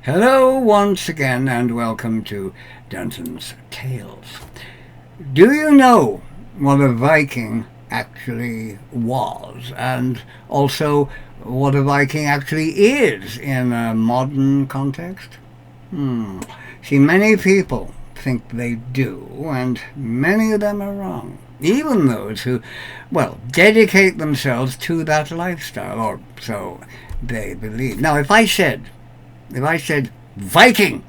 Hello once again and welcome to Denton's Tales. Do you know what a Viking actually was, and also what a Viking actually is in a modern context? See, many people think they do, and many of them are wrong. Even those who, dedicate themselves to that lifestyle, or so they believe. Now, if I said Viking,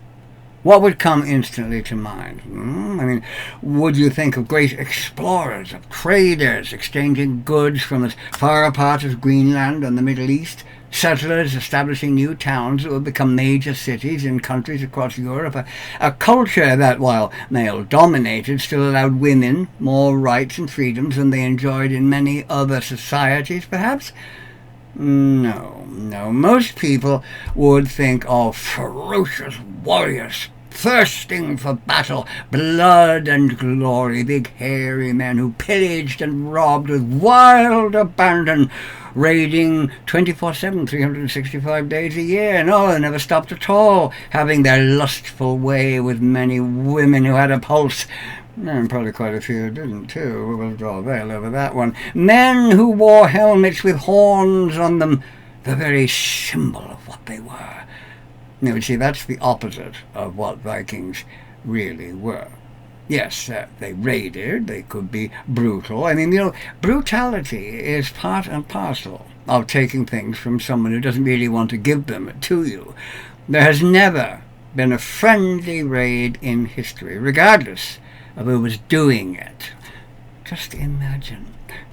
what would come instantly to mind? Would you think of great explorers, of traders exchanging goods from as far apart as Greenland and the Middle East, settlers establishing new towns that would become major cities in countries across Europe, a culture that, while male-dominated, still allowed women more rights and freedoms than they enjoyed in many other societies, perhaps? No. Most people would think of ferocious warriors, thirsting for battle, blood and glory, big hairy men who pillaged and robbed with wild abandon, raiding 24/7, 365 days a year. No, they never stopped at all, having their lustful way with many women who had a pulse. And probably quite a few didn't too. We'll draw a veil over that one. Men who wore helmets with horns on them, the very symbol of what they were. Now, you see, that's the opposite of what Vikings really were. Yes, they raided, they could be brutal. Brutality is part and parcel of taking things from someone who doesn't really want to give them to you. There has never been a friendly raid in history, regardless of who was doing it. Just imagine.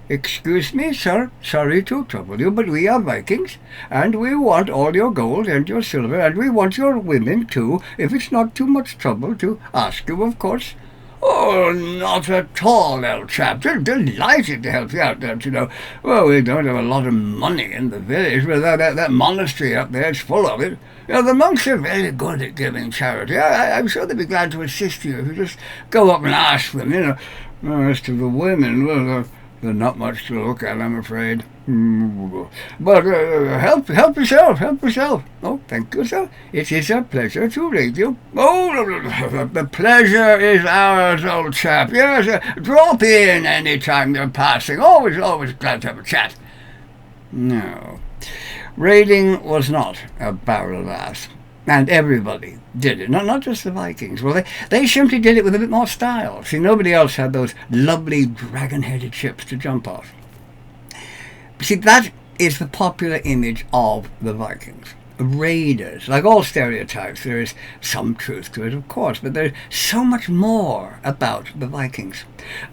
"Excuse me, sir, sorry to trouble you, but we are Vikings, and we want all your gold and your silver, and we want your women too, if it's not too much trouble to ask you, of course." "Oh, not at all, old chap. Delighted to help you out, don't you know. Well, we don't have a lot of money in the village, but that monastery up there is full of it. The monks are very good at giving charity. I'm sure they'd be glad to assist you if you just go up and ask them, As to the women, well, they're not much to look at, I'm afraid. But help yourself. Oh, thank you, sir. It is a pleasure to read you. Oh, the pleasure is ours, old chap. Yes, drop in any time you're passing. Always glad to have a chat." No. Raiding was not a barrel laugh, and everybody did it, not just the Vikings. Well, they simply did it with a bit more style. See, nobody else had those lovely dragon-headed ships to jump off. See, that is the popular image of the Vikings. Raiders. Like all stereotypes, there is some truth to it, of course, but there's so much more about the Vikings.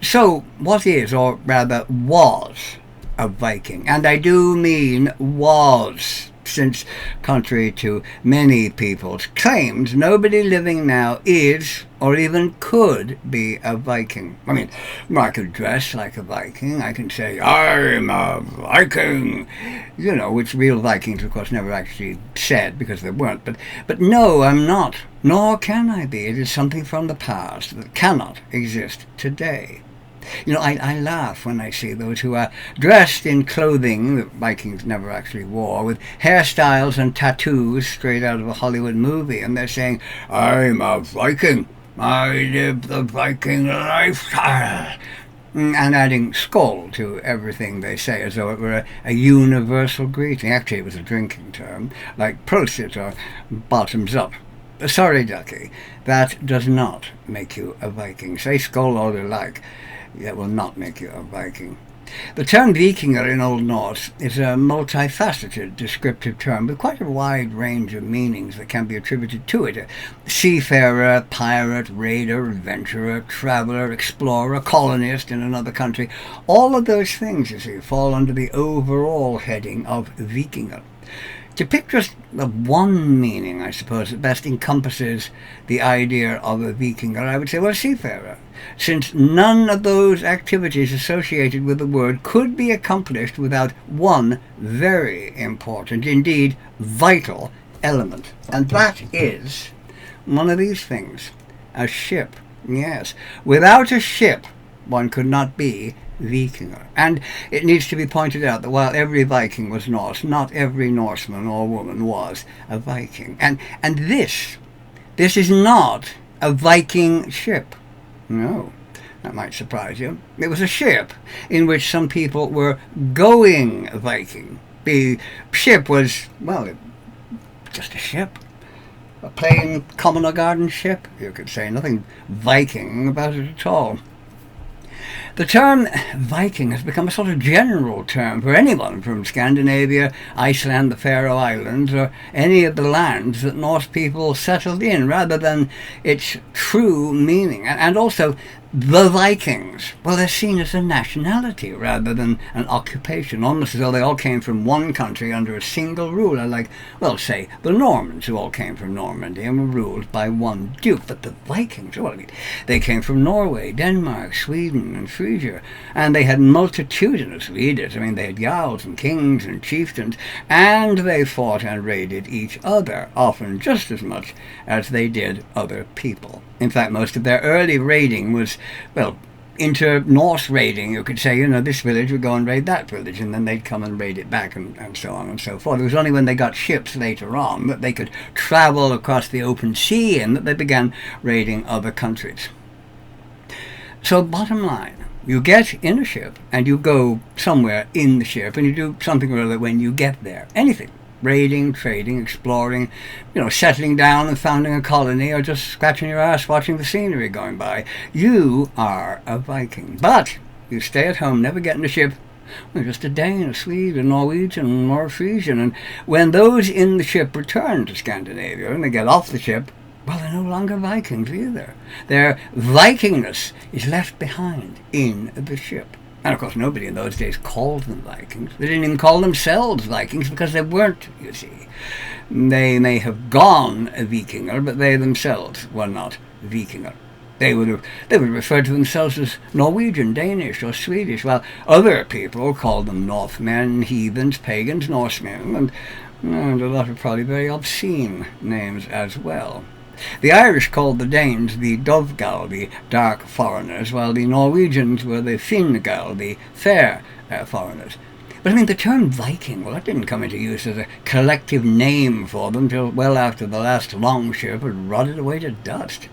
So, what is, or rather was, a Viking? And I do mean was, since, contrary to many people's claims, nobody living now is, or even could be, a Viking. I could dress like a Viking. I can say, "I'm a Viking," which real Vikings, of course, never actually said, because they weren't. But no, I'm not, nor can I be. It is something from the past that cannot exist today. I laugh when I see those who are dressed in clothing that Vikings never actually wore, with hairstyles and tattoos straight out of a Hollywood movie, and they're saying, "I'm a Viking. I live the Viking lifestyle," and adding "skull" to everything they say, as though it were a universal greeting. Actually, it was a drinking term, like prosit or bottoms up. Sorry, ducky, that does not make you a Viking. Say "skull" all you like. That will not make you a Viking. The term Vikinger in Old Norse is a multifaceted descriptive term with quite a wide range of meanings that can be attributed to it. A seafarer, pirate, raider, adventurer, traveller, explorer, colonist in another country. All of those things, you see, fall under the overall heading of Vikinger. To pick just the one meaning, I suppose, that best encompasses the idea of a Vikinger, I would say, well, seafarer, since none of those activities associated with the word could be accomplished without one very important, indeed vital, element. And that is one of these things, a ship. Yes, without a ship, one could not be Vikinger. And it needs to be pointed out that while every Viking was Norse, not every Norseman or woman was a Viking. And this is not a Viking ship. No, that might surprise you. It was a ship in which some people were going Viking. The ship was, well, just a ship. A plain common or garden ship, you could say. Nothing Viking about it at all. The term Viking has become a sort of general term for anyone from Scandinavia, Iceland, the Faroe Islands, or any of the lands that Norse people settled in, rather than its true meaning. And also, the Vikings, well, they're seen as a nationality rather than an occupation, almost as though they all came from one country under a single ruler, like, well, say, the Normans, who all came from Normandy and were ruled by one duke. But the Vikings, well, I mean, they came from Norway, Denmark, Sweden, and Frisia, and they had multitudinous leaders. I mean, they had jarls and kings and chieftains, and they fought and raided each other, often just as much as they did other people. In fact, most of their early raiding was, well, inter-Norse raiding, you could say. This village would go and raid that village, and then they'd come and raid it back, and so on and so forth. It was only when they got ships later on that they could travel across the open sea and that they began raiding other countries. So, bottom line, you get in a ship, and you go somewhere in the ship, and you do something or other when you get there. Anything. Raiding, trading, exploring, settling down and founding a colony, or just scratching your ass watching the scenery going by. You are a Viking. But you stay at home, never get in a ship. You're just a Dane, a Swede, a Norwegian, or a Frisian. And when those in the ship return to Scandinavia and they get off the ship, well, they're no longer Vikings either. Their Vikingness is left behind in the ship. And of course nobody in those days called them Vikings. They didn't even call themselves Vikings because they weren't, you see. They may have gone a Vikinger, but they themselves were not Vikinger. They would refer to themselves as Norwegian, Danish, or Swedish, while other people called them Northmen, heathens, pagans, Norsemen, and a lot of probably very obscene names as well. The Irish called the Danes the Dovgal, the dark foreigners, while the Norwegians were the Fingal, the fair foreigners. But I mean, the term Viking, well, that didn't come into use as a collective name for them till well after the last longship had rotted away to dust.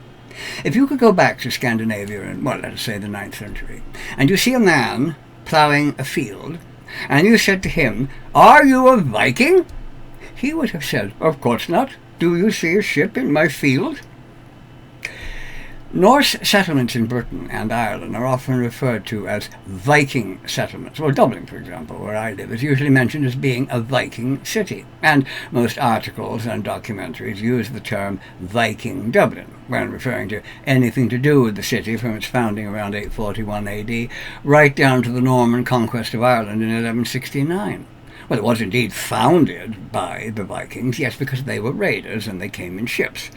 If you could go back to Scandinavia in, well, let us say the 9th century, and you see a man ploughing a field, and you said to him, "Are you a Viking?" he would have said, "Of course not. Do you see a ship in my field?" Norse settlements in Britain and Ireland are often referred to as Viking settlements. Well, Dublin, for example, where I live, is usually mentioned as being a Viking city, and most articles and documentaries use the term Viking Dublin when referring to anything to do with the city from its founding around 841 AD right down to the Norman conquest of Ireland in 1169. Well, it was indeed founded by the Vikings, yes, because they were raiders and they came in ships.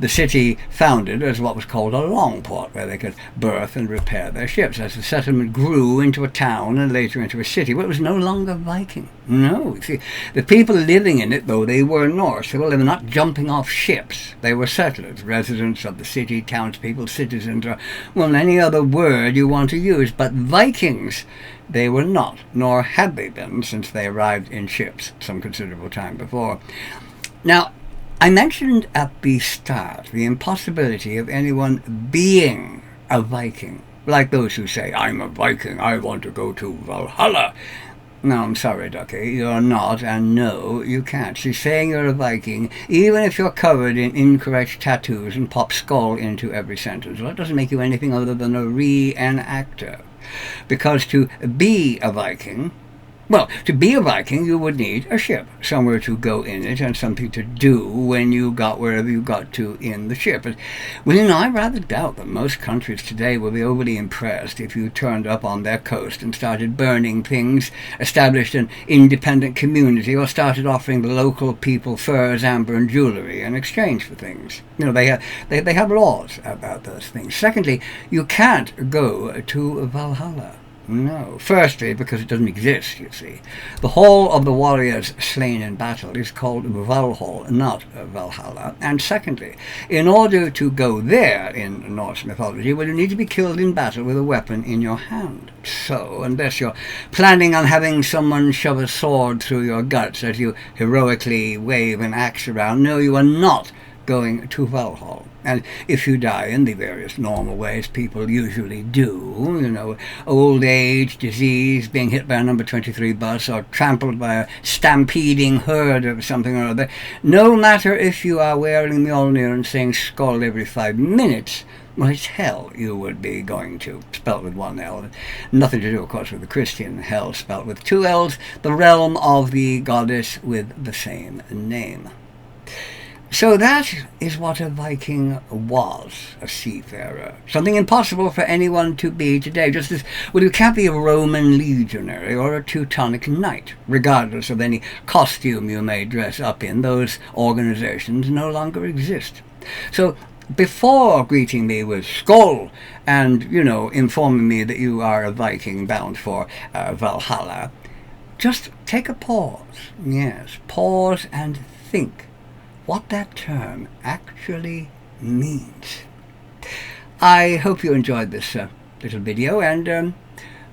The city founded as what was called a long port, where they could berth and repair their ships. As the settlement grew into a town and later into a city, well, it was no longer Viking. No, you see, the people living in it, though they were Norse, well, they were not jumping off ships. They were settlers, residents of the city, townspeople, citizens, or, well, any other word you want to use. But Vikings, they were not, nor had they been since they arrived in ships some considerable time before. Now, I mentioned at the start the impossibility of anyone being a Viking, like those who say, "I'm a Viking, I want to go to Valhalla." No, I'm sorry, Ducky, you're not, and no, you can't. She's saying you're a Viking, even if you're covered in incorrect tattoos and pop skull into every sentence. Well, that doesn't make you anything other than a reenactor. Because to be a Viking, well, to be a Viking, you would need a ship, somewhere to go in it, and something to do when you got wherever you got to in the ship. But, well, I rather doubt that most countries today will be overly impressed if you turned up on their coast and started burning things, established an independent community, or started offering the local people furs, amber, and jewelry in exchange for things. They have laws about those things. Secondly, you can't go to Valhalla. No. Firstly, because it doesn't exist, you see. The hall of the warriors slain in battle is called Valhall, not Valhalla. And secondly, in order to go there in Norse mythology, well, you need to be killed in battle with a weapon in your hand. So, unless you're planning on having someone shove a sword through your guts as you heroically wave an axe around, no, you are not going to Valhall. And if you die in the various normal ways people usually do, old age, disease, being hit by a number 23 bus, or trampled by a stampeding herd of something or other, no matter if you are wearing Mjolnir and saying skull every 5 minutes, well, it's hell you would be going to, spelt with one L. Nothing to do, of course, with the Christian hell, spelt with 2 L's, the realm of the goddess with the same name. So that is what a Viking was, a seafarer. Something impossible for anyone to be today, just as, well, you can't be a Roman legionary or a Teutonic knight, regardless of any costume you may dress up in. Those organizations no longer exist. So before greeting me with Skoll and, informing me that you are a Viking bound for Valhalla, just take a pause. Yes, pause and think what that term actually means. I hope you enjoyed this little video, and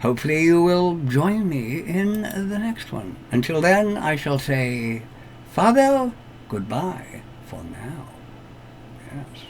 hopefully you will join me in the next one. Until then, I shall say farewell, goodbye for now. Yes.